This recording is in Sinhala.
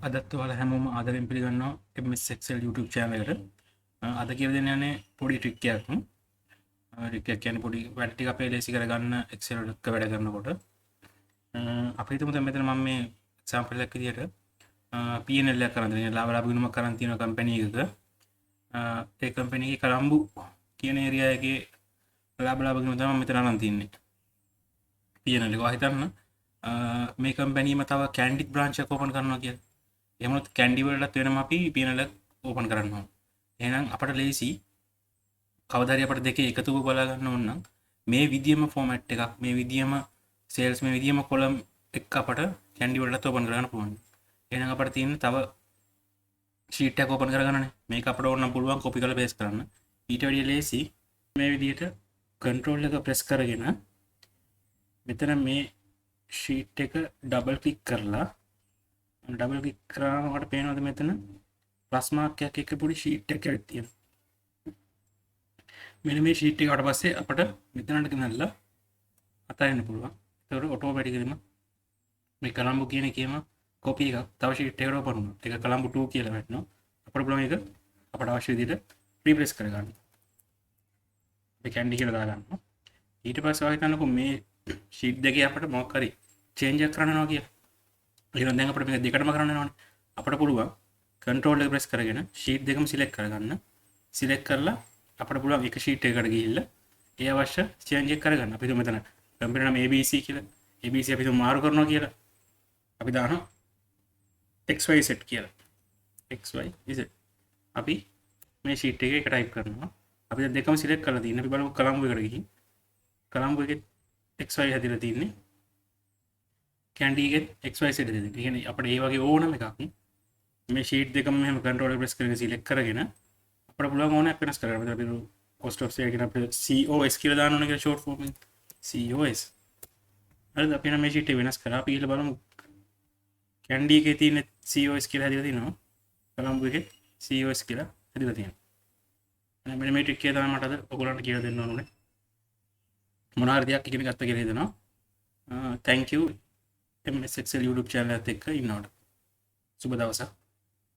අදත් ඔයාලා හැමෝම ආදරෙන් පිළිගන්නවා MS Excel YouTube channel එකට. අද කියලා දෙන්න යන්නේ පොඩි ට්‍රික් එකක්. ට්‍රික් එක කියන්නේ පොඩි වැඩ ටික අපේ ලේසි කරගන්න Excel එකක වැඩ කරනකොට. අපි හිතමු දැන් මෙතන මම මේ example එකක් විදියට P&L එකක් කරන් දෙනවා. ලාභ ලාභ ගුණමක් කරන් තියෙන කම්පැනි එකක. ඒ කම්පැනි එකේ කලම්බු කියන ඒරියා එකේ ලාභ ලාභ ගුණ තමයි මෙතන අරන් තින්නේ. P&L එක හිතන්න මේ කම්පැනිම තව කැන්ඩිඩ් බ්‍රාන්ච් එකක් ඕපන් කරනවා කියලා. එමත් කැන්ඩි වලටත් වෙනම අපි P&L ඕපන් කරන්න ඕන. එහෙනම් අපට ලේසි කවදා හරි අපිට දෙකේ එකතුව බලා ගන්න ඕන නම් මේ විදියම ෆෝමැට් එකක් මේ විදියම සේල්ස් මේ විදියම කොලම් එක අපට කැන්ඩි වලටත් ඕපන් කරගන්න පුළුවන්. එහෙනම් අපිට තියෙන තව ෂීට් එකක් ඕපන් කරගන්නනේ. මේක අපිට ඕන නම් පුළුවන් කොපි කරලා පේස්ට් කරන්න. ඊට වැඩිය ලේසි මේ විදියට කන්ට්‍රෝල් එක ප්‍රෙස් කරගෙන මෙතන මේ ෂීට් එක ඩබල් ක්ලික් කරලා ඩබල් ක්ලික් කරාම ඔයාලට පේනවද මෙතන ප්ලස් මාක් එකක් එක්ක පොඩි ෂීට් එකක් ඇවිත් තියෙනවා. මෙන්න මේ ෂීට් එකට පස්සේ අපිට මෙතනට ගෙනල්ලා අතරින්න පුළුවන්. ඒකට ඔටෝමැටිකලිම මේ කලම්බු කියන එකේම කොපි එකක් තව ෂීට් එකකට ඕපන් වුණා. ඒක කලම්බු 2 කියලා වැටෙනවා. අපිට පුළුවන් ඒක අපට අවශ්‍ය විදිහට රීප්ලේස් කරගන්න. අපි කැන්ඩි කියලා දාගන්නවා. ඊට පස්සේ ඔයා හිතන්නකෝ මේ ෂීට් දෙකේ අපිට මොකක් හරි චේන්ජ් එකක් කරනවා කියලා. එහෙනම් දැන් අපිට මේක දෙකටම කරන්න වෙනවනේ. අපිට පුළුවන් control එක press කරගෙන sheet දෙකම select කරගන්න. select කරලා අපිට පුළුවන් එක sheet එකකට ගිහිල්ලා ඒ අවශ්‍ය change එක කරගන්න. අපි හිතමු මෙතන කම්පියුටර් නම ABC කියලා. ABC අපි හිතමු මාරු කරනවා කියලා. අපි දානවා XYZ කියලා. XYZ. අපි මේ sheet එකේ එක type කරනවා. අපි දැන් දෙකම select කරලා තියෙනවා. අපි බලමු කලම්බු එකට ගිහින්. කලම්බු එකේ XY හැදිලා තියෙන්නේ. කැන්ඩි එකෙත් XYZ දෙන්න. ඒ කියන්නේ අපිට ඒ වගේ ඕනම එකක් මේ ෂීට් දෙකම මෙහෙම කන්ට්‍රෝල් එක ප්‍රෙස් කරගෙන සිලෙක්ට් කරගෙන අපිට පුළුවන් ඕනෑක් වෙනස් කරගන්න. මෙතන අපි cost of sale කියන අපිට COS කියලා දාන්න ඕනේ කියලා short form එක. COS. හරිද? අපි නම් මේ ෂීට් එක වෙනස් කරා. අපි ඊළඟ බලමු කැන්ඩි එකේ තියෙන COS කියලා හැදිලා තියෙනවා. කලම්බු එකේ COS කියලා හැදිලා තියෙනවා. මෙන්න මේ ට්‍රික් එක තමයි මට අද ඔයගොල්ලන්ට කියලා දෙන්න ඕනේ. මොන හරි දෙයක් ඉගෙන ගත්ත කියලා හිතනවා. thank you MS Excel YouTube channel එකත් එක්ක ඉන්නවට. සුබ දවසක්.